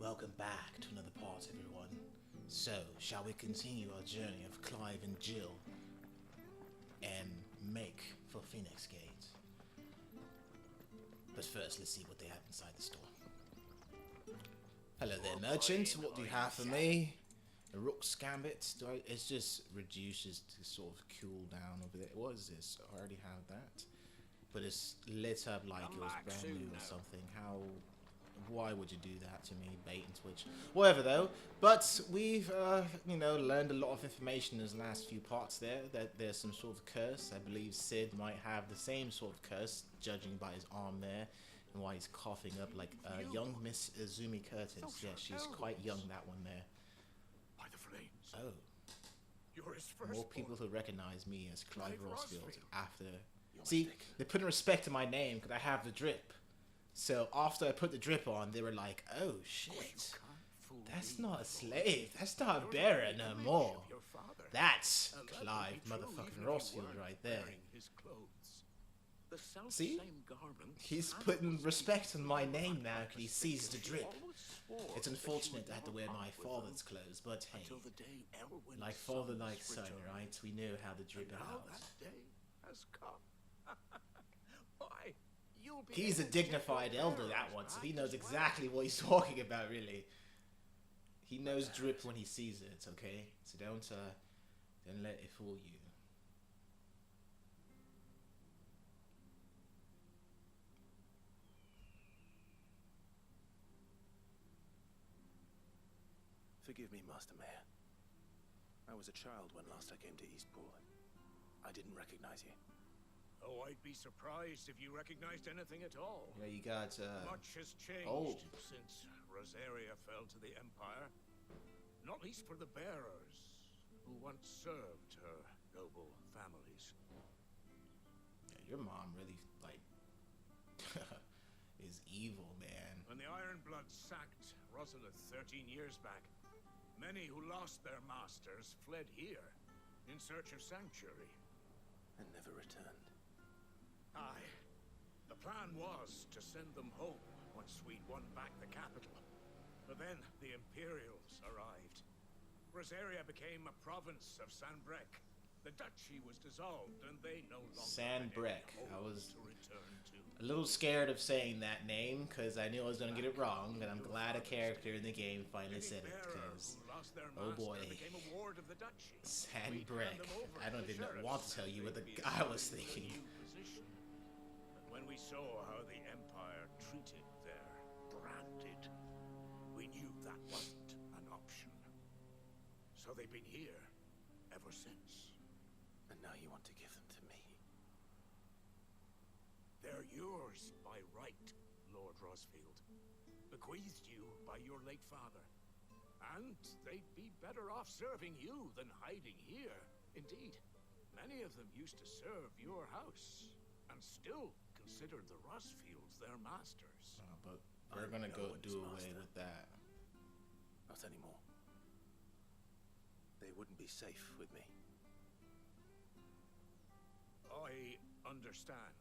Welcome back to another part, everyone. So, shall we continue our journey of Clive and Jill and make for Phoenix Gate? But first, let's see what they have inside the store. Hello there, merchant. What do you have for me? A Rook's Gambit. It just reduces to sort of cool down over there. What is this? I already have that. But it's lit up like it was brand new or something. Why would you do that to me? Bait and switch. Whatever though. But we've, learned a lot of information in those last few parts there. That there's some sort of curse. I believe Sid might have the same sort of curse, judging by his arm there. And why he's coughing up like young Miss Izumi Curtis. Yeah, she's quite young, that one there. By the flames. Oh. You're his first More people who recognize me as Clive Rossfield Rossfield. after... See, they're putting respect to my name because I have the drip. So after I put the drip on, they were like, oh shit, that's not a slave. That's not a bearer no more. That's Clive motherfucking Rossfield right there. See? He's putting respect on my name now because he sees the drip. It's unfortunate I had to wear my father's clothes, but hey, like father, like son, right? We know how the drip out. He's a dignified elder, that one, so he knows exactly what he's talking about, really. He knows drip when he sees it, okay? So don't let it fool you. Forgive me, Master Mayor. I was a child when last I came to Eastport. I didn't recognize you. Oh, I'd be surprised if you recognized anything at all. Yeah, you got, Much has changed since Rosaria fell to the Empire. Not least for the bearers, who once served her noble families. Yeah, your mom really, like, is evil, man. When the Ironbloods sacked Rosalith 13 years back, many who lost their masters fled here in search of sanctuary. And never returned. Aye. The plan was to send them home once we'd won back the capital. But then the Imperials arrived. Rosaria became a province of Sanbrek. The duchy was dissolved, and they no longer Sanbrek. I was to return to. a little scared of saying that name because I knew I was going to get it wrong, and I'm glad a character in the game finally said it because, oh boy, Sanbrek. I don't even want to tell you what the guy was thinking. When we saw how the Empire treated their branded, we knew that wasn't an option. So they've been here ever since. And now you want to give them to me. They're yours by right, Lord Rossfield. Bequeathed you by your late father. And they'd be better off serving you than hiding here. Indeed, many of them used to serve your house, and still considered the Rossfields their masters. But we're gonna go do away with that. Not anymore. They wouldn't be safe with me. I understand.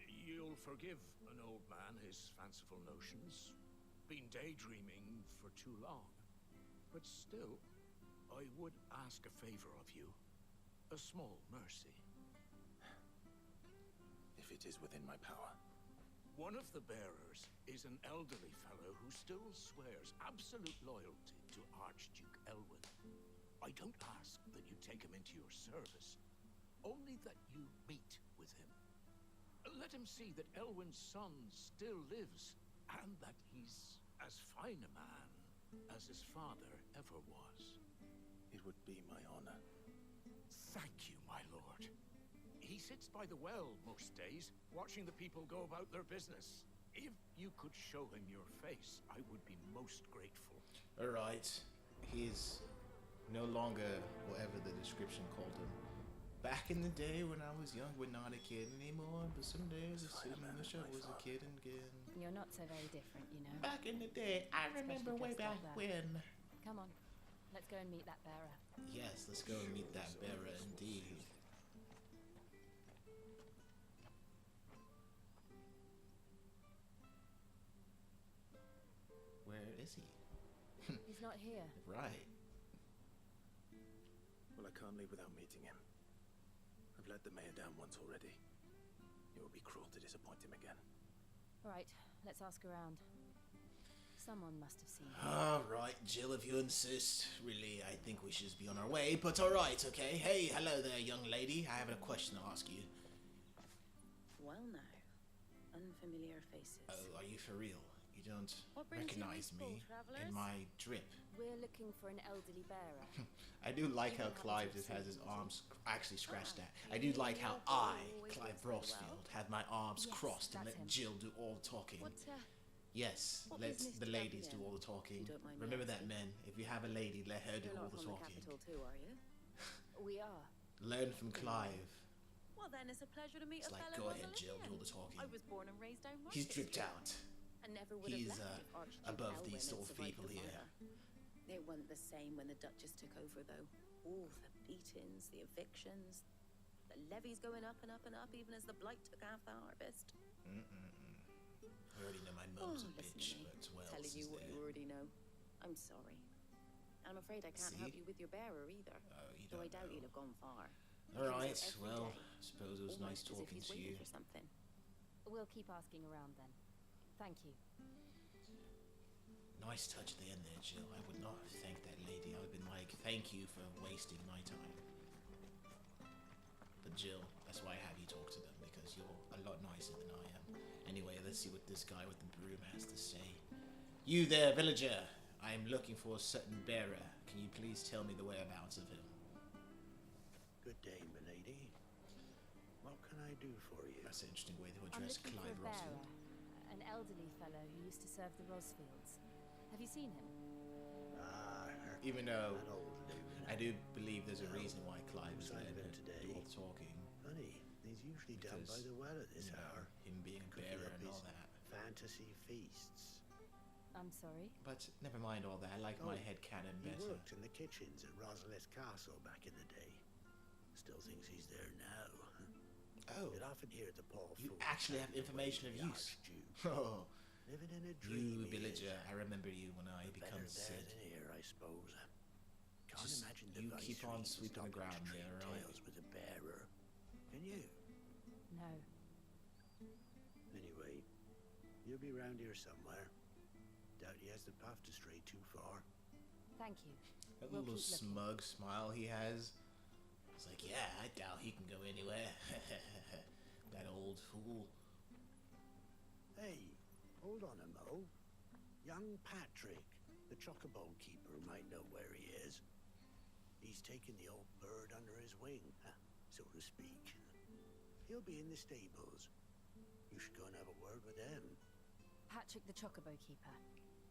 You'll forgive an old man his fanciful notions. Been daydreaming for too long. But still, I would ask a favor of you. A small mercy. If it is within my power. One of the bearers is an elderly fellow who still swears absolute loyalty to Archduke Elwyn. I don't ask that you take him into your service, only that you meet with him. Let him see that Elwyn's son still lives, and that he's as fine a man as his father ever was. It would be my honor. Thank you, my lord. He sits by the well most days, watching the people go about their business. If you could show him your face, I would be most grateful. Alright. He's no longer whatever the description called him. Back in the day when I was young, we're not a kid anymore, but some days I wish I was a kid again. You're not so very different, you know. Back in the day, I remember way back when. Come on, let's go and meet that bearer. Yes, let's go and meet that bearer indeed. Where is is he? He's not here. Right. Well, I can't leave without meeting him. I've let the mayor down once already. It would be cruel to disappoint him again. Right, let's ask around. Someone must have seen him. Alright, Jill, if you insist. Really, I think we should just be on our way, but alright, okay? Hey, hello there, young lady. I have a question to ask you. Well now, unfamiliar faces. Oh, are you for real? You don't What brings you recognize these me bold travellers? in my drip? We're looking for an elderly bearer. I do like how You Clive haven't just has his seen arms actually scratched Ah, that. I do like how you I, always Clive dress very Brosfield, well. had my arms Yes, crossed and that's let him. Jill do all the talking. What, Yes, what let business the do you have ladies do here? all the talking. You don't mind me Remember that, asking? men. If you have a lady, let her do you're all not the from the talking. capital too, are you? We are. Learn from Clive. Well then, it's a pleasure to meet It's a like, fellow go ahead, Jill, do Rosalind. all the talking. I was born and raised down He's Market dripped Street. out. I never would He's, have left if Archduke above Elwyn these had sort of survived people the here. fire. It wasn't the same when the Duchess took over, though. All the beatings, the evictions, the levies going up and up and up, even as the blight took half the harvest. I already know my mum's a listen bitch, to me. but well, Telling this you is what there. you already know. I'm sorry. I'm afraid I can't help See? you with your bearer either. Oh, you Though I don't doubt know. he'll have gone far. Alright, He's out every well, day, I suppose it was nice almost as if talking he's to waiting you. for something. We'll keep asking around then. Thank you. Nice touch at the end there, Jill. I would not have thanked that lady. I would have been like, thank you for wasting my time. But Jill, that's why I have you talk to them, because you're a lot nicer than I am. Anyway, let's see what this guy with the broom has to say. You there, villager. I am looking for a certain bearer. Can you please tell me the whereabouts of him? Good day, milady. What can I do for you? That's an interesting way to I'm address looking for Clive a bearer. Rosfield. An elderly fellow who used to serve the Rosfields. Have you seen him? Ah, Even though that old loon. I do believe there's a No. reason why Clive is Sight there of him to today. do all the talking. Funny, he's usually down by Because, the well at this you know, hour. him being a Cooking bearer up and his all that. fantasy feasts. I'm sorry. But never mind all that. I like my Oh, head cannon He better. worked in the kitchens at Rosalith Castle back in the day. Still thinks he's there now. Oh, You'd often hear the Paul you Fool actually have chatting away information to of the use. Archduke. Oh, Living in a dream. you he villager. is. I remember you when I Better become there sick. than here, I suppose. Can't Just imagine the you keep on Viceroy sweeping the stopping to ground trade there, right? tales with a bearer. Can you? No. Anyway, you'll be round here somewhere. Doubt he has the path to stray too far. Thank you. That We'll little keep looking. smug smile he has. It's like, yeah, I doubt he can go anywhere. That old fool. Hey, hold on a mo. Young Patrick, the chocobo keeper, might know where he is. He's taken the old bird under his wing, so to speak. He'll be in the stables. You should go and have a word with him. Patrick the Chocobo Keeper.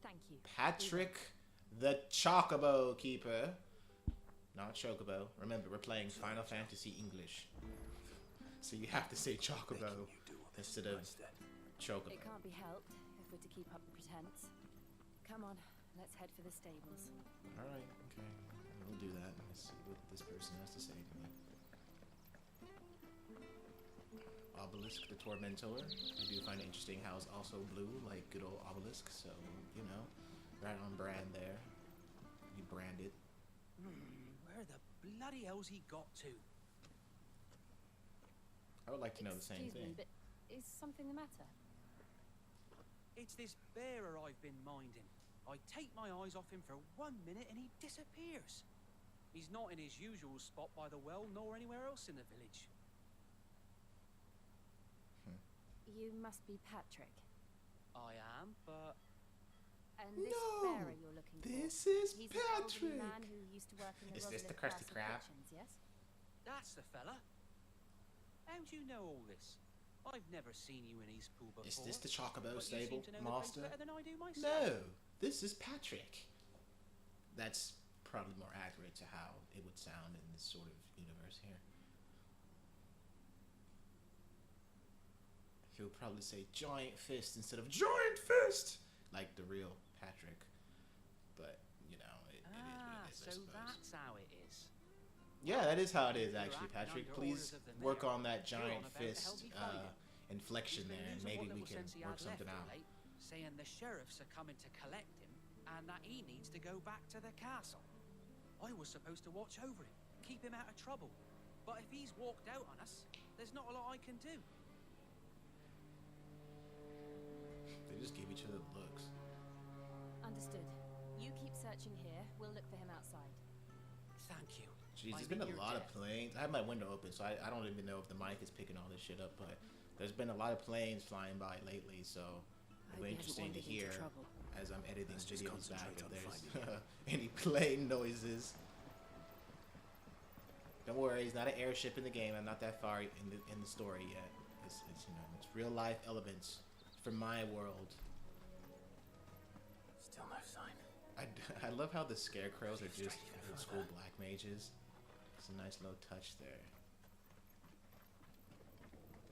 Thank you. Patrick the Chocobo Keeper. Not Chocobo. Remember, we're playing Final Fantasy English. So you have to say Chocobo Making you do all this instead of instead. Chocobo. It can't be helped if we're to keep up the pretense. Come on, let's head for the stables. Alright, okay. We'll do that. Let's see what this person has to say to me. Obelisk the Tormentor. I do find it interesting how it's also blue, like good old Obelisk, so, you know, right on brand there. You branded. Where the bloody hell's he got to? I would like to know the same Excuse thing. me, but is something the matter? It's this bearer I've been minding. I take my eyes off him for 1 minute and he disappears. He's not in his usual spot by the well, nor anywhere else in the village. You must be Patrick. I am, but And this No, bearer you're looking for. This is He's an elderly Patrick! man who used to work in the Is this the Rosalith Krusty Castle Krab? kitchens, yes? that's the fella. How do you know all this? I've never seen you in Eastpool before. Is this the Chocobo but you seem stable, to know the place master? better than I do myself. No, this is Patrick. That's probably more accurate to how it would sound in this sort of universe here. He would probably say giant fist instead of giant fist, like the real Patrick. But, you know, it is what it is, I so suppose. that's how it is. Yeah, that is how it is, You're actually, acting Patrick. under Please orders of the work mayor. on that You're giant on about to help fist me find him. inflection He's been there, and using maybe what we little can sense he work had something left out. of late, saying the sheriffs are coming to collect him, and that he needs to go back to the castle. I was supposed to watch over him, keep him out of trouble. But if he's walked out on us, there's not a lot I can do. They just give each other looks. Understood. You keep searching here. We'll look for him outside. Thank you. Jeez, there's I'm been in a your lot of debt. planes. I have my window open, so I don't even know if the mic is picking all this shit up, but there's been a lot of planes flying by lately, so it'll be interesting to hear as I'm editing Let's just videos back concentrate if on there's finding any plane noises. Don't worry, it's not an airship in the game. I'm not that far in the story yet. It's you know, it's real life elements from my world. Still no sign. I love how the scarecrows are just old school black mages. It's a nice low touch there.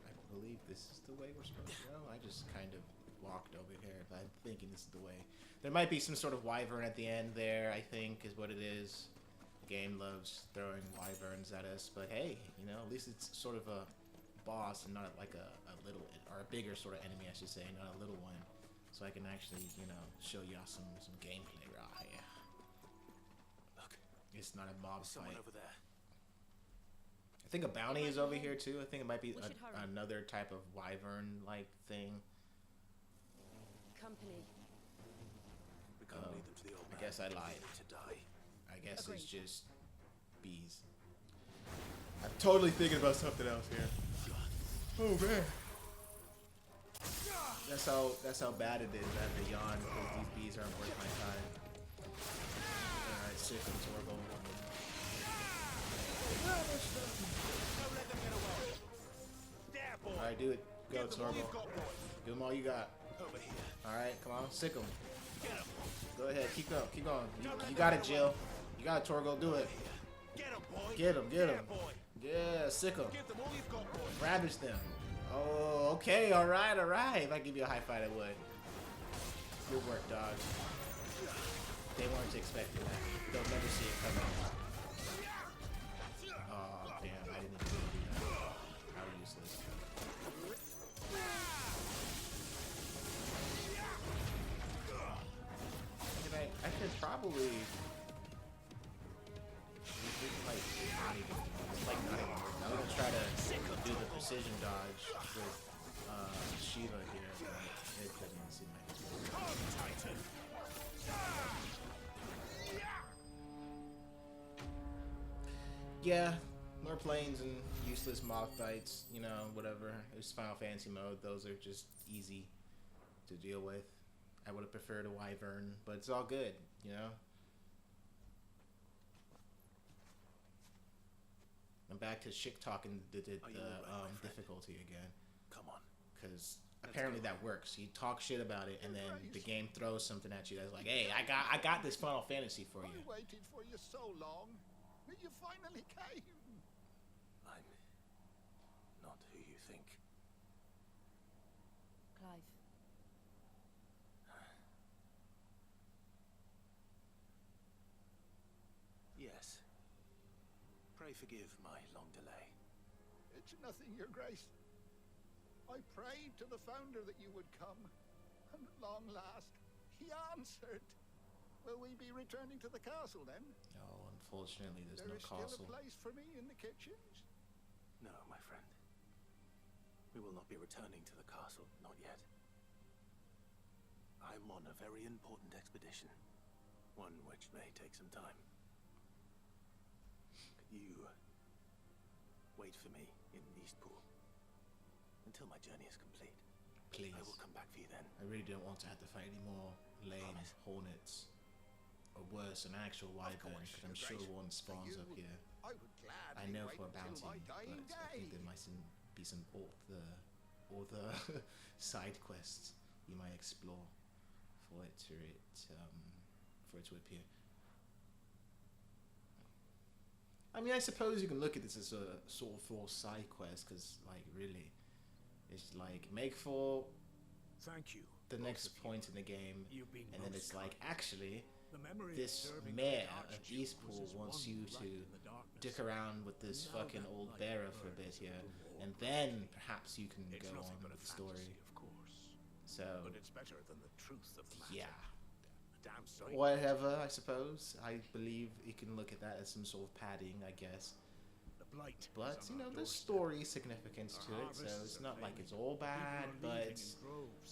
I believe this is the way we're supposed to go. I just kind of walked over here. I'm thinking this is the way. There might be some sort of wyvern at the end there, I think, is what it is. The game loves throwing wyverns at us, but hey, you know, at least it's sort of a boss and not like a little, or a bigger sort of enemy, I should say, not a little one. So I can actually, you know, show y'all some gameplay right here. Look, It's not a mob someone fight. over there. I think a bounty is over here too. I think it might be We should hurry. another type of wyvern-like thing. Company. We can't Oh, lead them to the old I man. guess I They lied. need to die. I guess it's Agreed. just bees. I'm totally thinking about something else here. Oh man. That's how bad it is. I have to yawn because these bees aren't worth my time. Alright, sick of Torgo. Don't let them get away. There, boy. Alright, do it. Go, Give them all Torgo. you've got, boy. Give them all you got. Over here. Alright, come on, sick them. Get him. Go ahead, keep going, keep going. You got it, Jill. You got it, Torgo. Do it. Get him, boy. Get him, get There, him. boy. Yeah, sick them. Give them all you've got, boy. Ravage them. Oh, okay, alright, alright. If I give you a high five, I would. Good work, dog. They weren't expecting that. They'll never see it coming. Oh, damn, I didn't even do that. How useless. I could probably... Like, not even... Like, not even... I'm gonna try to do the precision dodge with Shiva here, but it doesn't seem like it's working. Yeah, more planes and useless mob fights, you know, whatever. It's Final Fantasy mode. Those are just easy to deal with. I would have preferred a wyvern, but it's all good, you know? I'm back to shit talking the Are you all right, my friend? difficulty again. Come on. Because apparently that works. You talk shit about it, and then the game throws something at you that's like, "Hey, I got this Final Fantasy for you." I waited for you so long. You finally came. I'm not who you think. Clive. Yes. Pray forgive my long delay. It's nothing, Your Grace. I prayed to the Founder that you would come, and at long last, he answered. Will we be returning to the castle then? No, unfortunately, there's There no is still castle. a place for me in the kitchens? No, my friend. We will not be returning to the castle, not yet. I'm on a very important expedition. One which may take some time. Could you wait for me in Eastpool until my journey is complete? Please. I will come back for you then. I really don't want to have to fight any more lame Promise. hornets. Or worse, an actual wyvern, course, because I'm Your sure Grace. one For spawns you, up here. I would gladly I know wait for a until bounty, my but dying I think day. there might be some other side quests you might explore for it to appear. I mean, I suppose you can look at this as a sort of full side quest, because, like, really, it's like make for Thank you. the both next of you. point in the game, You've been and then most it's like, kind. actually, The memory of this serving mayor the of Archduke Eastpool was as wants one you light to in the darkness. dick around with this And now fucking that old light bearer for a bit burns here, a little more and then brightly. perhaps you can It's go nothing on but a with the story. fantasy, of course. So But it's better than the truth of the matter. yeah, damn sight. whatever, I suppose. I believe you can look at that as some sort of padding, I guess. The blight. But, is you on know, our there's doorstep. story significance to Our it, so harvests it's are not like failing. it's all bad, People are leaving but in droves.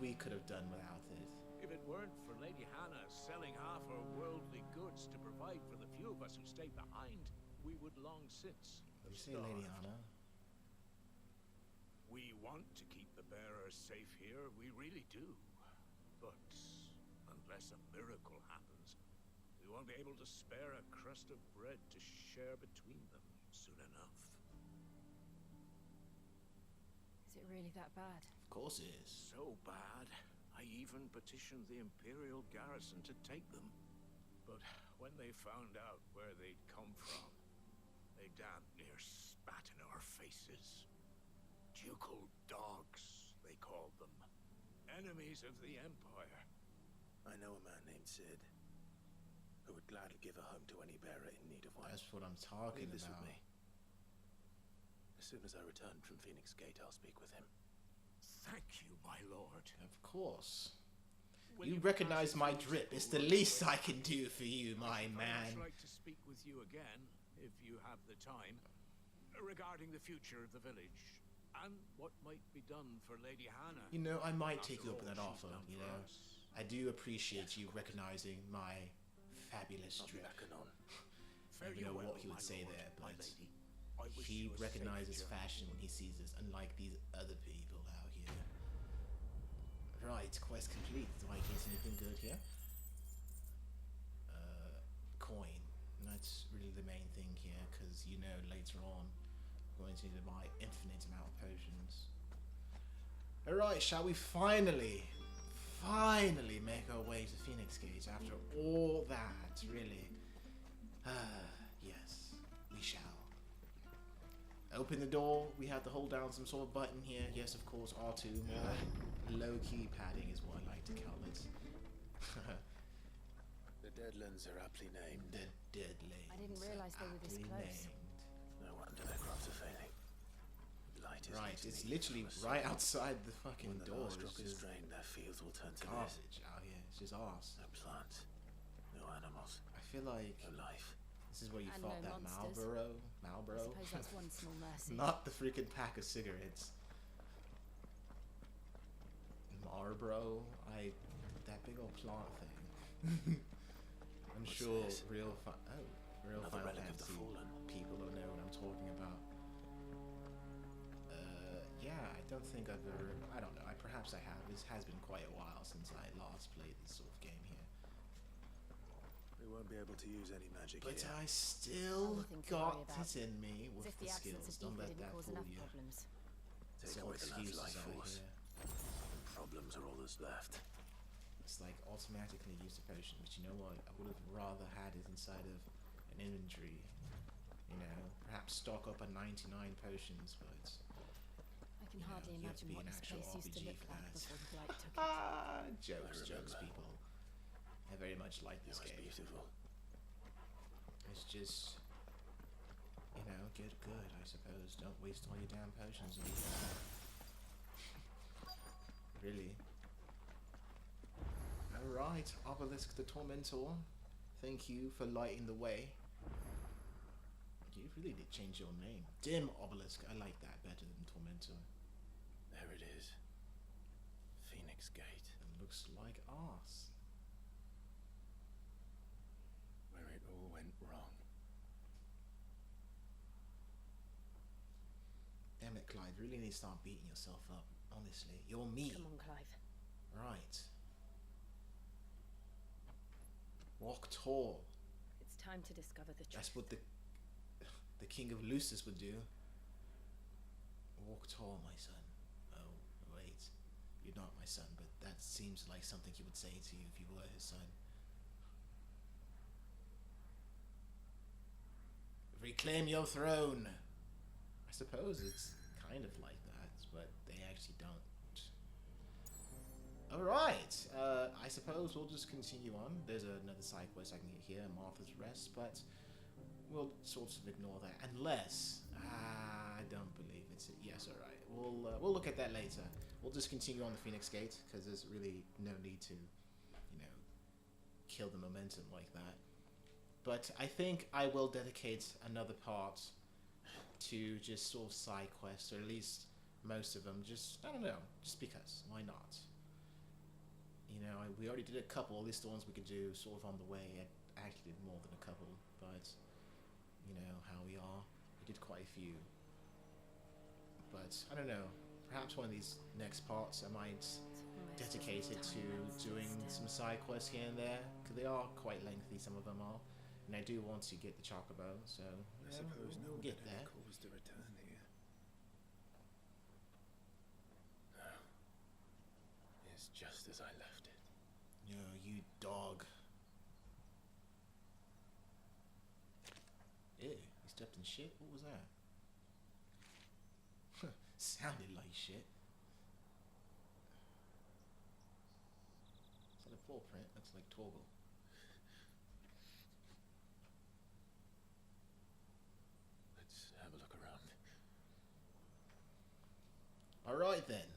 we could have done without it. If it weren't for Lady Hannah selling half her worldly goods to provide for the few of us who stayed behind, we would long since Did have you say Lady starved. Anna? We want to keep the bearers safe here, we really do. But unless a miracle happens, we won't be able to spare a crust of bread to share between them soon enough. Is it really that bad? Of course it is. So bad, I even petitioned the Imperial garrison to take them. But when they found out where they'd come from, they damn near spat in our faces. Ducal dogs, they called them. Enemies of the Empire. I know a man named Sid who would gladly give a home to any bearer in need of one. That's what I'm talking Leave this about. with me. As soon as I return from Phoenix Gate, I'll speak with him. Thank you, my lord. Of course. Will You pass recognize it my through drip. It's school the least way? I can do for you, my I'd very man. much like to speak with you again, if you have the time, regarding the future of the village and what might be done for Lady Hannah. You know, I might After take you up on all that she's offer, done you for know. us. I do appreciate you recognizing my fabulous I'll be drip. back anon. Fare you know you what well, he would my say lord, there, my but lady. I wish he you a safe recognizes journey. fashion when he sees us, unlike these other people out here. Right, quest complete. Do I get anything good here? Coin. That's really the main thing here, because you know later on I'm going to need to buy infinite amount of potions. Alright, shall we finally make our way to Phoenix Gate after all that, really? Yes, we shall. Open the door, we have to hold down some sort of button here. Yes, of course, R2, more low-key padding is what I like to call it. The Deadlands are aptly named. The Deadly. I didn't realise they were this close. No wonder their crops are failing. Light is Right, next it's needed literally from a right soul. outside the fucking When the door. last drop It's is just drained, their fields will turn to this. garbage out here. It's just arse. No plants, no animals, I feel like no life. this is where you And fought no that monsters. Marlboro. I suppose that's one small mercy. Not the freaking pack of cigarettes. Marlboro. That big old plant thing. I'm What's sure this? real Another Final relic of the Fantasy fallen. people will know what I'm talking about. Yeah, I don't think I've ever. I don't know. Perhaps I have. It has been quite a while since I last played this sort of game here. We won't be able to use any magic But here. I still Nothing to worry got about. it in me As with if the the absence skills. of Don't ether let didn't that cause fool enough you. problems. It's Take all away the lad's excuses life out force. here. And problems are all that's left. It's like automatically use a potion, but you know what? I would have rather had it inside of an inventory. You know, perhaps stock up on 99 potions, but I can You know, hardly you have to imagine be what an this actual place used to RPG look for like that. before the blight took it. Jokes, remember. people. I very much like It this was game. beautiful. It's just, you know, get good, I suppose. Don't waste all your damn potions on you. Really. Alright, Obelisk the Tormentor. Thank you for lighting the way. You really did change your name. Dim Obelisk. I like that better than Tormentor. There it is. Phoenix Gate. It looks like arse. Where it all went wrong. Damn it, Clive. You really need to start beating yourself up. Honestly. You're me. Come on, Clive. Right. Walk tall. It's time to discover the truth. That's what the King of Lucis would do. Walk tall, my son. Oh, wait. You're not my son, but that seems like something he would say to you if you were his son. Reclaim your throne. I suppose it's kind of like that, but they actually don't. Alright, I suppose we'll just continue on. There's another side quest I can get here, Martha's Rest, but we'll sort of ignore that. Unless, I don't believe it's it. Yes, alright. We'll look at that later. We'll just continue on the Phoenix Gate, because there's really no need to, you know, kill the momentum like that. But I think I will dedicate another part to just sort of side quests, or at least most of them. Just, I don't know, just because. Why not? You know, we already did a couple, at least the ones we could do sort of on the way. I actually did more than a couple, but you know how we are. We did quite a few. But, I don't know, perhaps one of these next parts I might dedicate it to doing some side quests here and there, because they are quite lengthy, some of them are. And I do want to get the Chocobo, so I suppose no we'll one get had there. any cause to return here. No. It's just as I left it. No, you dog. Ew, you stepped in shit? What was that? Sounded like shit. Is that a full print? That's like Torgal. Let's have a look around. Alright then.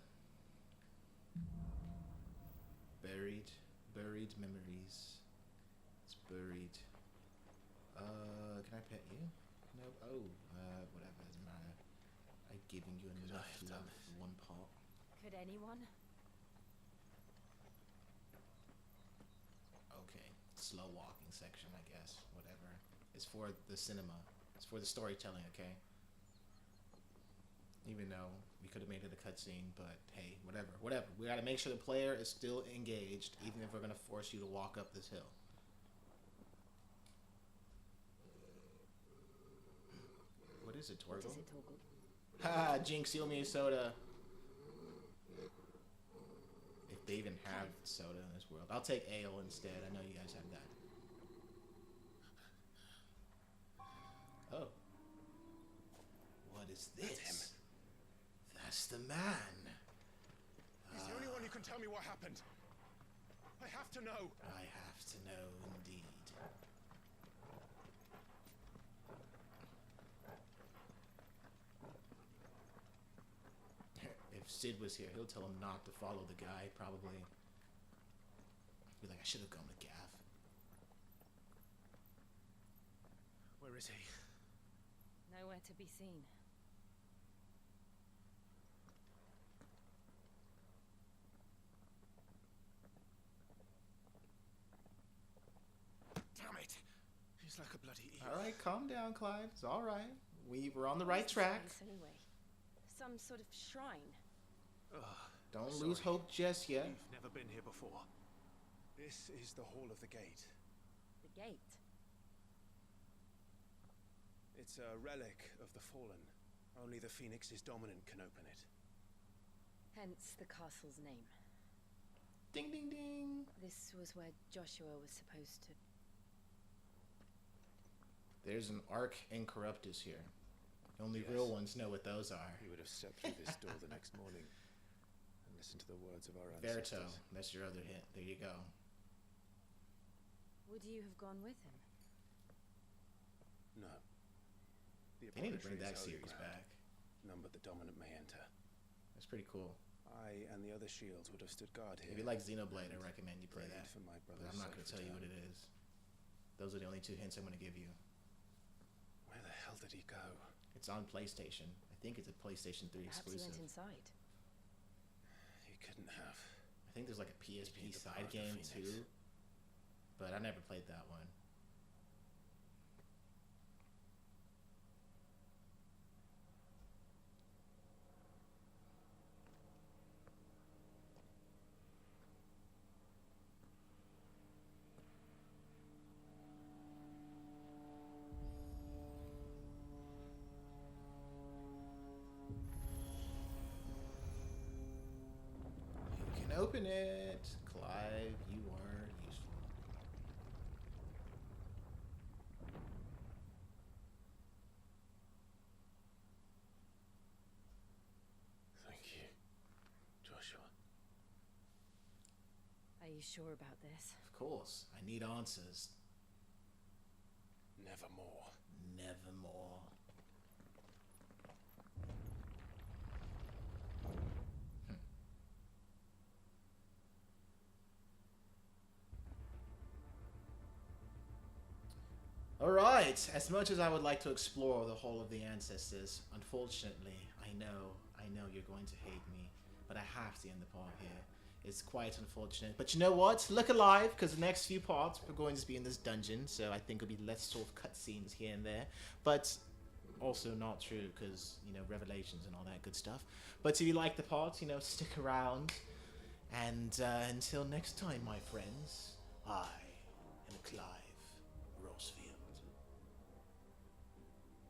Buried memories. It's buried. Can I pet you? No. Oh, whatever, doesn't matter. I've given you Could enough I have love done for one part. Could anyone? Okay, slow walking section, I guess. Whatever. It's for the cinema. It's for the storytelling, okay? Even though we could have made it a cutscene, but hey, whatever. We gotta make sure the player is still engaged, even if we're gonna force you to walk up this hill. What is it, Torgal? What is it, Torgal? Ha! Jinx, you owe me a soda. If they even have soda in this world. I'll take ale instead. I know you guys have that. Oh. What is this? That's him. That's the man. He's the only one who can tell me what happened. I have to know. I have to know indeed. If Sid was here, he'll tell him not to follow the guy, probably. Be like, I should have gone with Gav. Where is he? Nowhere to be seen. Damn it! He's like a bloody eel. Alright, calm down, Clyde. It's alright. We're on the right track. Place anyway. Some sort of shrine. Ugh, Don't sorry. lose hope just yet. You've never been here before. This is the Hall of the Gate. The gate. It's a relic of the Fallen. Only the Phoenix's dominant can open it. Hence the castle's name. Ding, ding, ding. This was where Joshua was supposed to... There's an Arc Incorruptus here. Only Yes. real ones know what those are. He would have stepped through this door the next morning and listened to the words of our Verito. ancestors. That's your other hint. There you go. Would you have gone with him? No. The They need to bring Apollo that Tree is holy series ground. back. None but the dominant may enter. That's pretty cool. I and the other shields would have stood guard here. If you like Xenoblade, I recommend you play Prayed that. for my But brother's I'm not going to safe tell you what return. it is. Those are the only two hints I'm going to give you. Where the hell did he go? It's on PlayStation. I think it's a PlayStation 3 Perhaps he exclusive. went inside. He couldn't have. I think there's like a PSP need the side power of the game Phoenix. too. But I never played that one. You can open it. Clive, you are useful. Thank you, Joshua. Are you sure about this? Of course, I need answers. Nevermore. Nevermore. Alright, as much as I would like to explore the whole of the ancestors, unfortunately, I know you're going to hate me, but I have to end the part here. It's quite unfortunate. But you know what? Look alive, because the next few parts we're going to be in this dungeon, so I think it'll be less sort of cutscenes here and there. But also not true, because, you know, revelations and all that good stuff. But if you like the part, you know, stick around. And until next time, my friends, I am Clive.